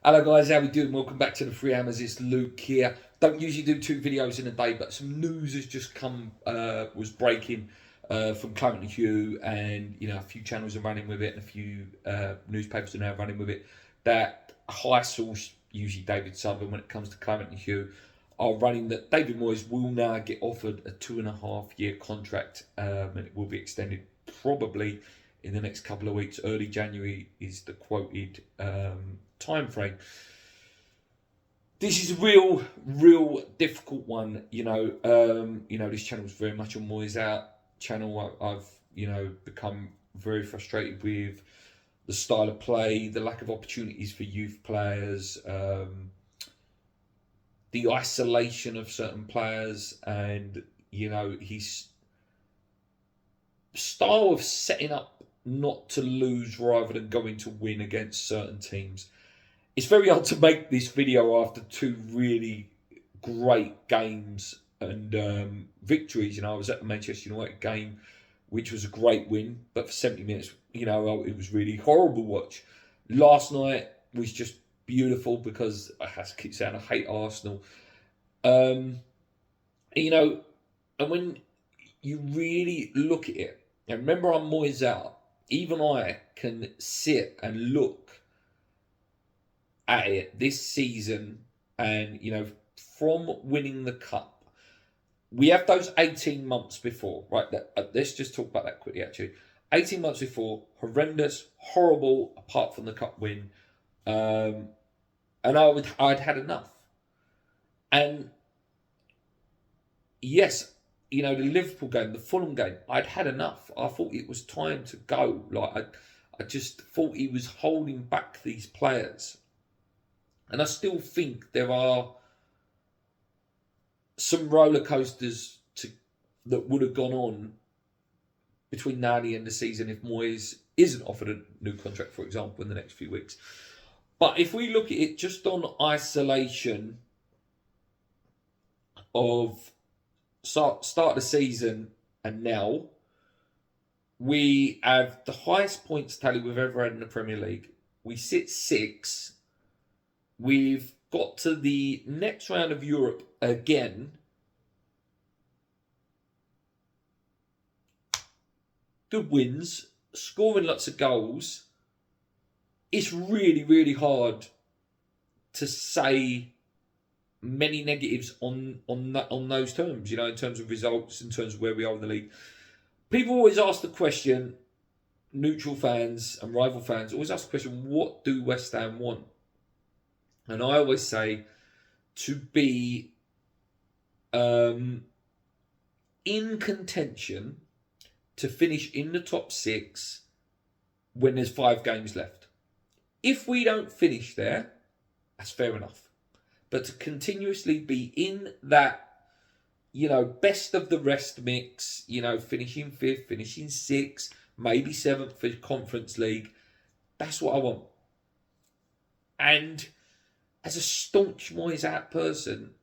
Hello guys, how we doing? Welcome back to the Free Hammers. It's Luke here. Don't usually do 2 videos in a day, but some news has just come, was breaking from Clement and Hugh, and a few channels are running with it, and a few newspapers are now running with it. That high source, usually David Southern, when it comes to Clement and Hugh, are running that David Moyes will now get offered a 2.5 year contract, and it will be extended probably in the next couple of weeks. Early January is the quoted time frame. This is a real difficult one. This channel is very much a Moyes out channel. I've become very frustrated with the style of play, the lack of opportunities for youth players, the isolation of certain players, and his style of setting up not to lose rather than going to win against certain teams. It's very hard to make this video after two really great games and victories. I was at the Manchester United game, which was a great win, but for 70 minutes, it was really horrible to watch. Last night was just beautiful because I have to keep saying I hate Arsenal. And when you really look at it, and remember I'm Moyes out, even I can sit and look at it this season, and from winning the cup, we have those 18 months before, right? Let's just talk about that quickly. Actually, 18 months before, horrendous, horrible, apart from the cup win, and I'd had enough. And yes, the Liverpool game, the Fulham game, I'd had enough. I thought it was time to go. I just thought he was holding back these players. And I still think there are some roller coasters that would have gone on between now and the end of the season if Moyes isn't offered a new contract, for example, in the next few weeks. But if we look at it just on isolation of start of the season and now, we have the highest points tally we've ever had in the Premier League. We sit 6th. We've got to the next round of Europe again. Good wins, scoring lots of goals. It's really hard to say many negatives on those terms, in terms of results, in terms of where we are in the league. People always ask the question, neutral fans and rival fans always ask the question, what do West Ham want? And I always say to be in contention to finish in the top 6 when there's 5 games left. If we don't finish there, that's fair enough. But to continuously be in that, best of the rest mix, finishing 5th, finishing 6th, maybe 7th for Conference League, that's what I want. And as a staunch Moyes out person,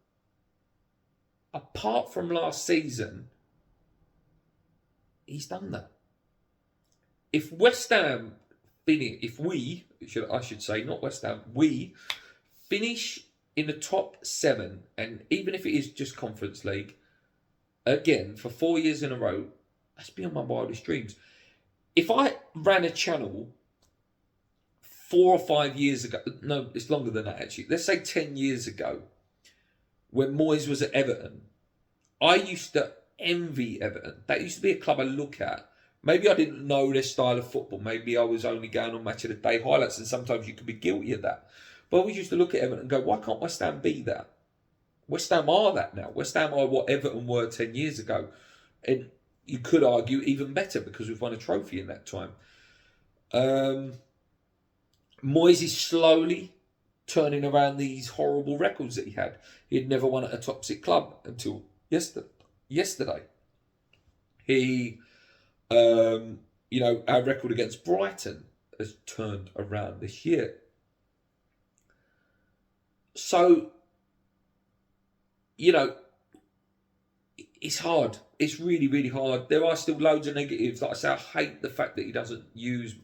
apart from last season, he's done that. If West Ham we finish in the top 7, and even if it is just Conference League, again, for 4 years in a row, that's beyond my wildest dreams. If I ran a channel 4 or 5 years ago, no, it's longer than that actually, let's say 10 years ago, when Moyes was at Everton, I used to envy Everton. That used to be a club I look at. Maybe I didn't know their style of football. Maybe I was only going on Match of the Day highlights, and sometimes you could be guilty of that. But I always used to look at Everton and go, why can't West Ham be that? West Ham are that now. West Ham are what Everton were 10 years ago. And you could argue even better because we've won a trophy in that time. Moyes is slowly turning around these horrible records that he had. He had never won at a top 6 club until yesterday. Our record against Brighton has turned around this year. So, it's hard. It's really hard. There are still loads of negatives. Like I say, I hate the fact that he doesn't use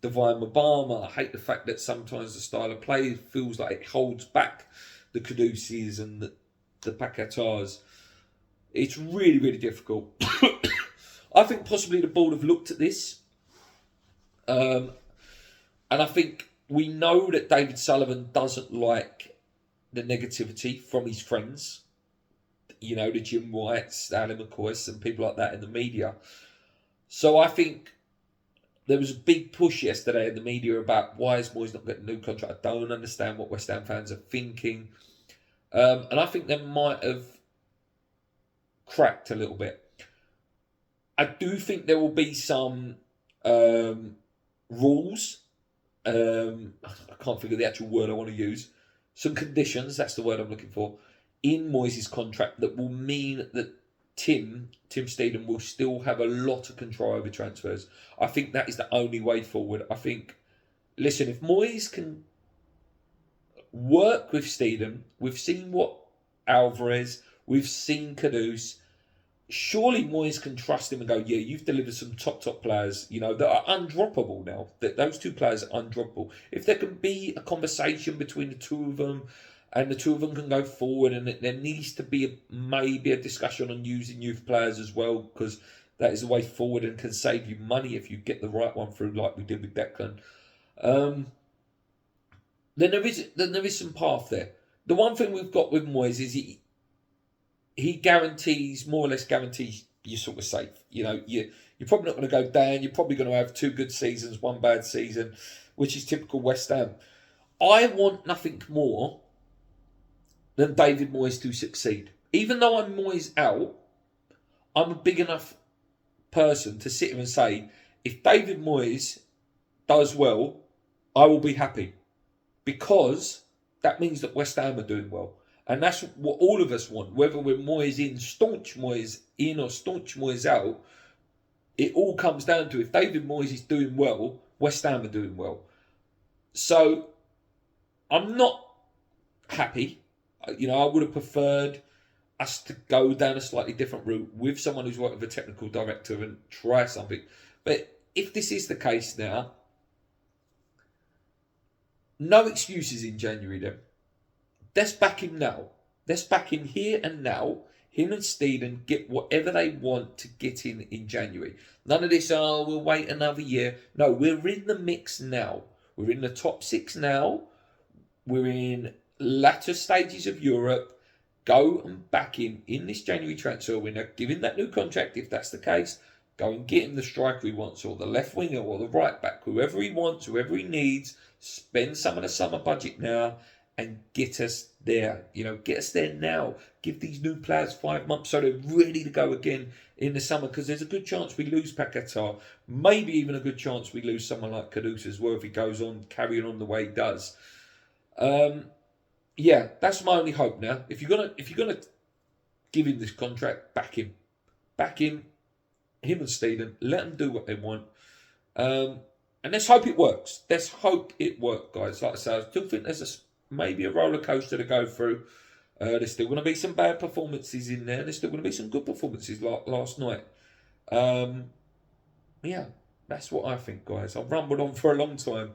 Divine Obama. I hate the fact that sometimes the style of play feels like it holds back the Caduceus and the Pacatars. It's really, really difficult. I think possibly the board have looked at this. And I think we know that David Sullivan doesn't like the negativity from his friends. You know, the Jim Whites, Alan McCoys, and people like that in the media. So I think there was a big push yesterday in the media about why is Moyes not getting a new contract. I don't understand what West Ham fans are thinking. And I think they might have cracked a little bit. I do think there will be some rules. I can't think of the actual word I want to use. Some conditions, that's the word I'm looking for, in Moyes' contract that will mean that Tim Steedham will still have a lot of control over transfers. I think that is the only way forward. I think, listen, if Moyes can work with Steedham, we've seen what Alvarez, we've seen Kudus, surely Moyes can trust him and go, yeah, you've delivered some top players, you know, that are undroppable now. That those two players are undroppable. If there can be a conversation between the two of them, and the two of them can go forward, and there needs to be maybe a discussion on using youth players as well, because that is the way forward and can save you money if you get the right one through, like we did with Declan. Then there is some path there. The one thing we've got with Moyes is he guarantees, more or less guarantees, you're sort of safe. You know, you're probably not going to go down. You're probably going to have 2 good seasons, 1 bad season, which is typical West Ham. I want nothing more than David Moyes to succeed. Even though I'm Moyes out, I'm a big enough person to sit here and say, if David Moyes does well, I will be happy. Because that means that West Ham are doing well. And that's what all of us want. Whether we're Moyes in, staunch Moyes in or staunch Moyes out, it all comes down to if David Moyes is doing well, West Ham are doing well. So I'm not happy. You know, I would have preferred us to go down a slightly different route with someone who's worked with a technical director and try something. But if this is the case now, no excuses in January then. Let's back him now. Let's back him here and now. Him and Steedham get whatever they want to get in January. None of this, oh, we'll wait another year. No, we're in the mix now. We're in the top 6 now. We're in latter stages of Europe. Go and back him in this January transfer window. Give him that new contract if that's the case. Go and get him the striker he wants, or the left winger, or the right back, whoever he wants, whoever he needs. Spend some of the summer budget now and get us there. You know, get us there now. Give these new players 5 months so they're ready to go again in the summer, because there's a good chance we lose Paquetá. Maybe even a good chance we lose someone like Kudus as well if he goes on carrying on the way he does. Yeah, that's my only hope now. If you're gonna give him this contract, back him. Him and Steedham, let them do what they want. And let's hope it works. Let's hope it works, guys. Like I say, I still think there's maybe a roller coaster to go through. There's still going to be some bad performances in there. There's still going to be some good performances like last night. Yeah, that's what I think, guys. I've rumbled on for a long time.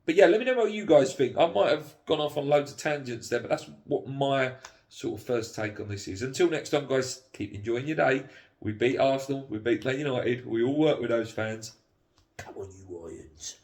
But yeah, let me know what you guys think. I might have gone off on loads of tangents there, but that's what my sort of first take on this is. Until next time, guys, keep enjoying your day. We beat Arsenal. We beat Man United. We all work with those fans. Come on, you Lions.